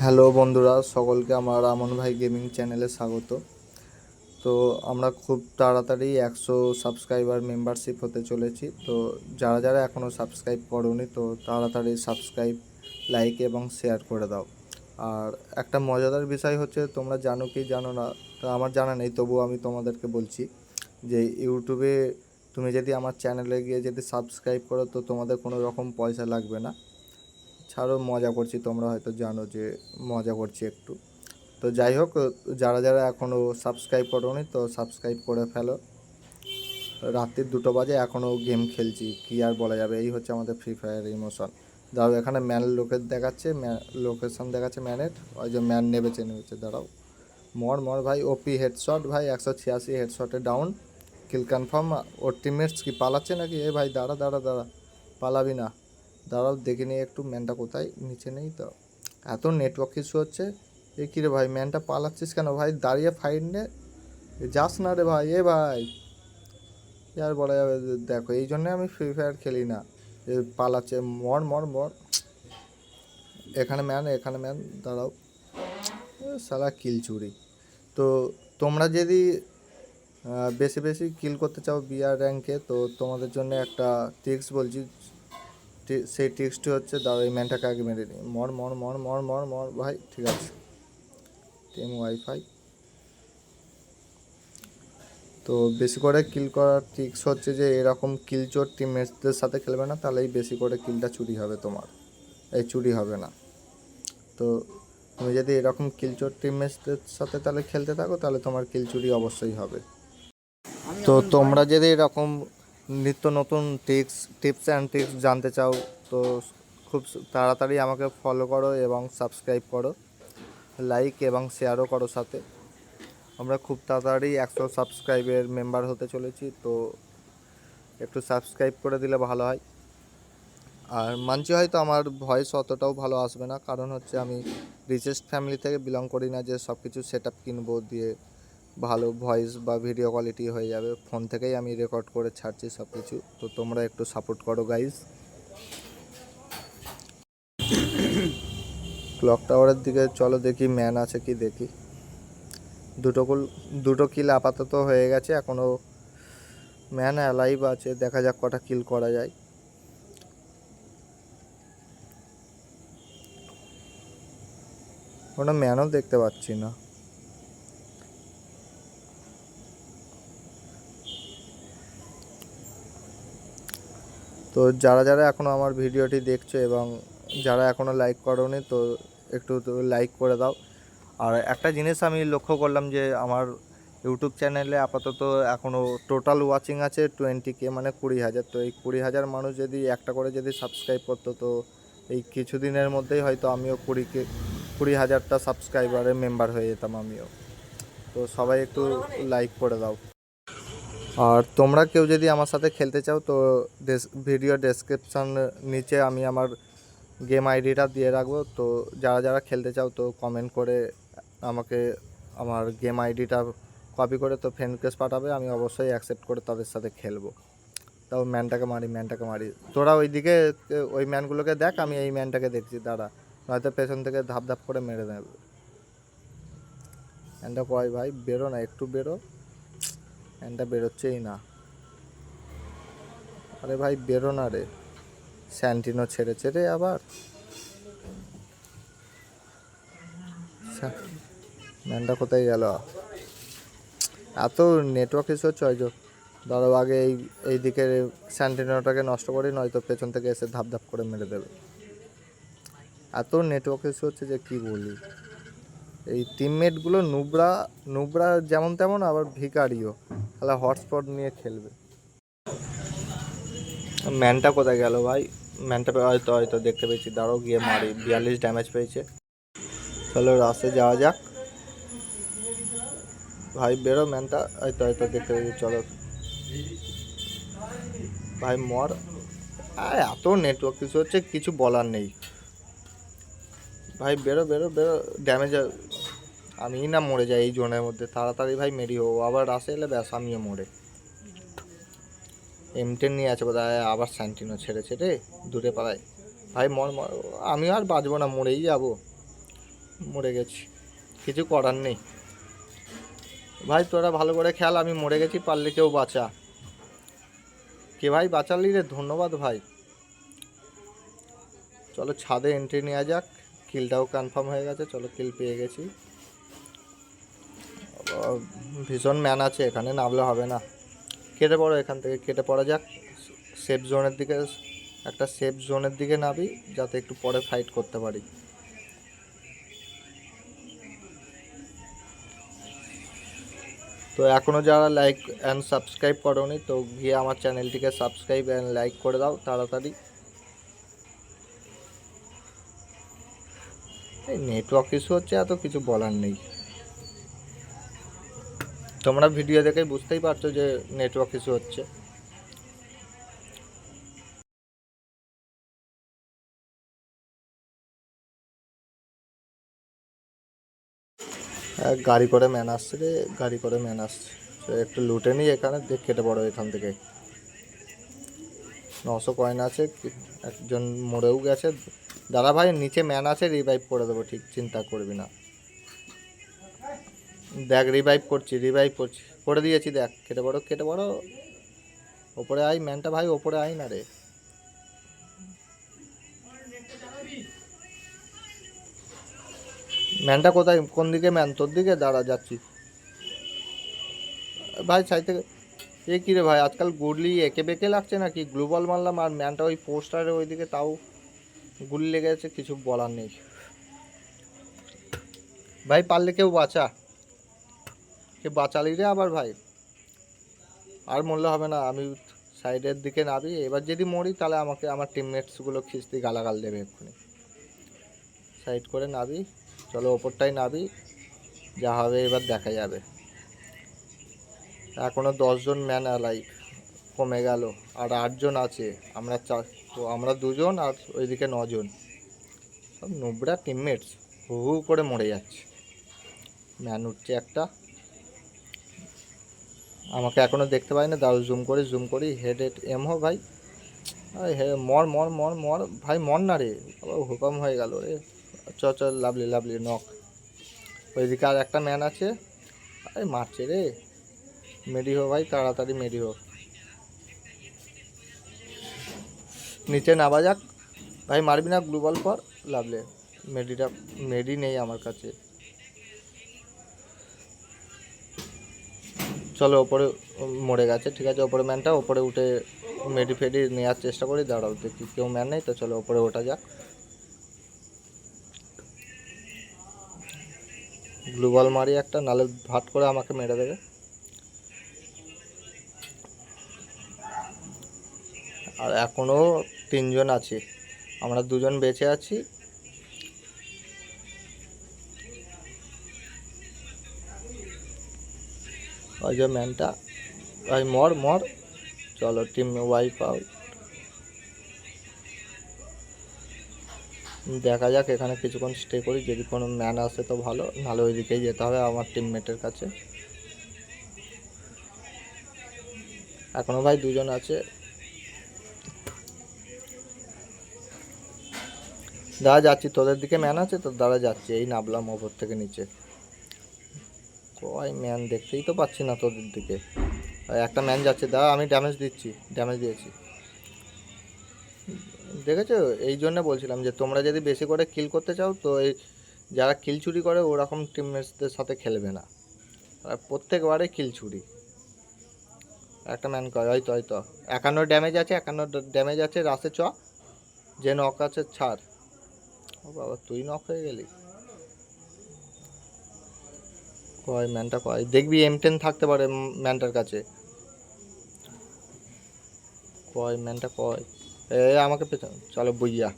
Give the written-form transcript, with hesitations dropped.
Hello বন্ধুরা, সকলকে আমার আমন ভাই গেমিং চ্যানেলে স্বাগত। তো আমরা খুব তাড়াতাড়ি 100 সাবস্ক্রাইবার মেম্বারশিপ হতে চলেছি। তো যারা যারা এখনও সাবস্ক্রাইব করোনি তো তাড়াতাড়ি সাবস্ক্রাইব, লাইক এবং শেয়ার করে দাও। আর একটা মজাদার বিষয় হচ্ছে, তোমরা জানো কি জানো না, তা আমার জানা নেই, তবুও আমি তোমাদেরকে বলছি যে ইউটিউবে তুমি যদি আমার চ্যানেলে গিয়ে যদি সাবস্ক্রাইব করো তো তোমাদের কোনো রকম পয়সা লাগবে না। ছাড়ো, মজা করছি, তোমরা হয়তো জানো যে মজা করছি একটু। তো যাই হোক, যারা যারা এখনও সাবস্ক্রাইব করোনি তো সাবস্ক্রাইব করে ফেলো। রাত্রির 2টো বাজে এখনও গেম খেলছি, কী আর বলা যাবে, এই হচ্ছে আমাদের ফ্রি ফায়ার ইমোশন। দাঁড়াও, এখানে ম্যান দেখাচ্ছে, লোকেশন দেখাচ্ছে ম্যানের, ওই যে ম্যান নেমেছে, দাঁড়াও। মর মর ভাই, ওপি হেডশট ভাই, 186 হেডশটে ডাউন, কিল কনফার্ম। ওর টিমমেটস কি পালাচ্ছে নাকি? এ ভাই দাঁড়া দাঁড়া দাঁড়া, পালাবি না, দাঁড়াও দেখে নিয়ে একটু। ম্যানটা কোথায়? নিচে নেই তো? এত নেটওয়ার্ক ইস্যু হচ্ছে। এ কী রে ভাই, ম্যানটা পালাচ্ছিস কেন ভাই? দাঁড়িয়ে ফাইট নে, যাস না রে ভাই। এ ভাই কি আর বলা যাবে, দেখো এই জন্যে আমি ফ্রি ফায়ার খেলি না। এ পালাচ্ছে, মর মর মর। এখানে ম্যান, দাঁড়াও। সালা কিল চুরি। তো তোমরা যদি বেশি বেশি কিল করতে চাও বিআর র্যাঙ্কে, তো তোমাদের জন্য একটা ট্রিক্স বলছি। সেই ট্রিক্সটি হচ্ছে, দাঁড়াও এই ম্যানটাকে আগে মেরে নিই। মর মর মর মর মর মর ভাই, ঠিক আছে। Team wifi. তো বেশি করে কিল করার ট্রিক্স হচ্ছে যে এরকম কিলচোর টিমমেটসদের সাথে খেলবে না, তাহলেই বেশি করে কিলটা চুরি হবে তোমার। এই চুরি হবে না। তো তুমি যদি এরকম কিলচোর টিমমেটসদের সাথে তাহলে খেলতে থাকো, তাহলে তোমার কিল চুরি অবশ্যই হবে। তো তোমরা যদি এরকম নিত্য নতুন টিপস অ্যান্ড ট্রিক্স জানতে চাও তো খুব তাড়াতাড়ি আমাকে ফলো করো এবং সাবস্ক্রাইব করো, লাইক এবং শেয়ারও করো সাথে। আমরা খুব তাড়াতাড়ি 100 সাবস্ক্রাইবের মেম্বার হতে চলেছি, তো একটু সাবস্ক্রাইব করে দিলে ভালো হয়। আর মানছি হয়তো আমার ভয়েস অতটাও ভালো আসবে না, কারণ হচ্ছে আমি রিচেস্ট ফ্যামিলি থেকে বিলং করি না যে সব কিছু সেট আপ কিনবো দিয়ে ভালো ভয়েস বা ভিডিও কোয়ালিটি হয়ে যাবে। ফোন থেকেই আমি রেকর্ড করে ছাড়ছি সব কিছু। তো তোমরা একটু সাপোর্ট করো গাইজ। ক্লক টাওয়ারের দিকে চলো, দেখি ম্যান আছে কি দেখি। দুটো কিল আপাতত হয়ে গেছে, এখনও ম্যান অ্যালাইভ আছে, দেখা যাক কটা কিল করা যায়। কোনো ম্যানও দেখতে পাচ্ছি না। তো যারা যারা এখনও আমার ভিডিওটি দেখছো এবং যারা এখনও লাইক করোনি তো একটু লাইক করে দাও। আর একটা জিনিস আমি লক্ষ্য করলাম যে আমার ইউটিউব চ্যানেলে আপাতত এখনও টোটাল ওয়াচিং আছে 20K, মানে 20,000। তো এই 20,000 মানুষ যদি একটা করে যদি সাবস্ক্রাইব করতো তো এই কিছুদিনের মধ্যেই হয়তো আমিও 20,000টা সাবস্ক্রাইবারের মেম্বার হয়ে যেতাম আমিও। তো সবাই একটু লাইক করে দাও। আর তোমরা কেউ যদি আমার সাথে খেলতে চাও তো ভিডিও ডেসক্রিপশন নিচে আমি আমার গেম আইডিটা দিয়ে রাখবো। তো যারা যারা খেলতে চাও তো কমেন্ট করে আমাকে আমার গেম আইডিটা কপি করে তো ফ্রেন্ড রিকোয়েস্ট পাঠাবে, আমি অবশ্যই অ্যাকসেপ্ট করে তাদের সাথে খেলবো। তাও ম্যানটাকে মারি। তোরা ওইদিকে ওই ম্যানগুলোকে দেখ, আমি এই ম্যানটাকে দেখছি, দাঁড়া, নয়তো পেছন থেকে ধাপ ধাপ করে মেরে দেবে। ম্যানটা কয় ভাই, বেরো না, একটু বেরো। ম্যানটা বেরোচ্ছেই না। আরে ভাই বেরো না রে, স্যান্টিনো ছেড়েছে রে আবার। ম্যানটা কোথায় গেল? এত নেটওয়ার্ক ইস্যু হচ্ছে ওই যে। ধরো আগে এই দিকের স্যান্টিনোটাকে নষ্ট করি, নয়তো পেছন থেকে এসে ধাপ ধাপ করে মেরে দেবে। এত নেটওয়ার্ক ইস্যু হচ্ছে যে কি বলি। এই টিমমেটগুলো নুবরা নুবরা যেমন তেমন, আবার ভিকারিও, তাহলে হটস্পট নিয়ে খেলবে। ম্যানটা কোথায় গেল ভাই? ম্যানটা হয়তো দেখতে পেয়েছি, দাঁড়াও গিয়ে মারি। 42 ড্যামেজ পেয়েছে। চলো রাস্তায় যাওয়া যাক। ভাই বেরো, ম্যানটা হয়তো দেখতে পেয়েছি, চলো ভাই মর। এত নেটওয়ার্ক কিছু হচ্ছে, কিছু বলার নেই ভাই। বেরো বেরো বেরো, ড্যামেজ। আমি না মরে যাই এই জোনের মধ্যে, তাড়াতাড়ি ভাই মেরি হো, আবার রাসে এলে ব্যাস আমিও মরে। M10 নিয়ে আছে বোধহয়, আবার স্যান্টিনো ছেড়েছে রে দূরে পালায়। ভাই মর মর, আমি আর বাঁচবো না, মরেই যাবো। মরে গেছি, কিছু করার নেই ভাই। তোরা ভালো করে খেয়াল, আমি মরে গেছি, পারলে কেউ বাঁচা। কে ভাই বাঁচালি রে? ধন্যবাদ ভাই। চলো ছাদে এন্ট্রি নেওয়া যাক। কিলটাও কনফার্ম হয়ে গেছে, চলো কিল পেয়ে গেছি। ভীষণ ম্যান আছে এখানে, নামলে হবে না। কেটে পড়ো এখান থেকে, কেটে পড়া যাক। সেফ জোনের দিকে, একটা সেফ জোনের দিকে নাবি, যাতে একটু পরে ফাইট করতে পারি। তো এখনও যারা লাইক অ্যান্ড সাবস্ক্রাইব করোনি, তো গিয়ে আমার চ্যানেলটিকে সাবস্ক্রাইব অ্যান্ড লাইক করে দাও তাড়াতাড়ি। এই নেটওয়ার্ক ইস্যু হচ্ছে, এত কিছু বলার নেই। তোমরা ভিডিও দেখে বুঝতেই পারছো যে নেটওয়ার্ক ইস্যু হচ্ছে। গাড়ি করে ম্যান আসছে রে, গাড়ি করে ম্যান আসছে। তো একটু লুটে নিই এখানে, দেখ কেটে পড়ো এখান থেকে। 900 কয়েন আছে, একজন মরেও গেছে। দাদা ভাই নিচে ম্যান আছে, রিভাইভ করে দেবো, ঠিক চিন্তা করবি না। দেখ রিভাইভ করছি, রিভাইভ করছি, করে দিয়েছি, দেখ কেটে পড়ো, কেটে পড়ো। ওপরে আয় ম্যানটা ভাই, ওপরে আয় না রে। ম্যানটা কোথায়, কোন দিকে ম্যান? তোর দিকে দাঁড়া, যাচ্ছি ভাই সাইড থেকে। এ কী রে ভাই, আজকাল গুডলি এঁকে বেঁকে লাগছে নাকি? গ্লোবাল মারলাম আর ম্যানটা ওই পোস্টারের ওইদিকে, তাও গুলি লেগেছে, কিছু বলার নেই ভাই। পারলে কেউ বাঁচা, কে বাঁচালি রে আবার ভাই? আর মরলে হবে না, আমি সাইডের দিকে নাবি। এবার যদি মরি তাহলে আমাকে আমার টিমমেটসগুলো খিস্তি গালাগাল দেবে এক্ষুনি। সাইড করে নাবি, চলো ওপরটাই নাবি, যা হবে এবার দেখা যাবে। এখনও 10 জন ম্যান অ্যালাইভ, কমে গেল, আর 8 জন আছে। আমরা তো আমরা 2 জন, আর ওইদিকে 9 জন। সব নোবরা টিমমেটস, হু হু করে মরে যাচ্ছে। ম্যান উঠছে একটা, আমাকে এখনও দেখতে পাই না, দাও জুম করি, হেড এম হো ভাই। হে মর মর মর মর ভাই, মর না রে, আবার হুকাম হয়ে গেল রে। চল লাভলি লাভলি নক। ওইদিকে আর একটা ম্যান আছে, আরে মারছে রে। মেডি হো ভাই, তাড়াতাড়ি মেডি হো। নিচে নামা যাক ভাই, মারবি না গ্লোবাল পর। লাভলে মেডিটা, মেডি নেই আমার কাছে। চলো ওপরে, মরে গেছে, ঠিক আছে। ওপরে ম্যানটা, ওপরে উঠে মেডি ফেডি নেওয়ার চেষ্টা করি। দাঁড়াও দেখি, কেউ ম্যান নেই তো, চলো ওপরে ওঠা যাক। গ্লোবাল মারি একটা, নালে ভাট করে আমাকে মেরে দেবে। আর এখনও 3 জন আছে, আমরা 2 জন বেঁচে আছি। ওই যে ম্যানটা ভাই, মর মর। চলো টিম ওয়াইপ আউট। দেখা যাক, এখানে কিছুক্ষণ স্টে করি, যদি কোনো ম্যান আসে তো ভালো, নাহলে ওইদিকেই যেতে হবে আমার টিমমেটের কাছে। এখনও ভাই 2 জন আছে। দাঁড়া যাচ্ছি, তোদের দিকে ম্যান আছে তো, দাঁড়া যাচ্ছি, এই নামলাম ওপর থেকে নিচে। কয় ম্যান দেখতেই তো পাচ্ছি না তোদের দিকে। একটা ম্যান যাচ্ছে, দাঁড়া আমি ড্যামেজ দিচ্ছি, ড্যামেজ দিয়েছি। দেখেছো, এই জন্য বলছিলাম যে তোমরা যদি বেশি করে কিল করতে চাও, তো এই যারা কিল চুরি করে ওরকম টিমমেটসদের সাথে খেলবে না, আর প্রত্যেকবারে কিল চুরি। একটা ম্যান কয়, হয়তো 51 ড্যামেজ আছে, 51 ড্যামেজ আছে। রাসে চ, যে নক আছে ছাড়। ও বাবা, তুই নক হয়ে গেলি। কয় ম্যানটা কয়, দেখবি M10 থাকতে পারে ম্যানটার কাছে। কয় ম্যানটা কয়, এ আমাকে পেছন, চলো বুইয়া।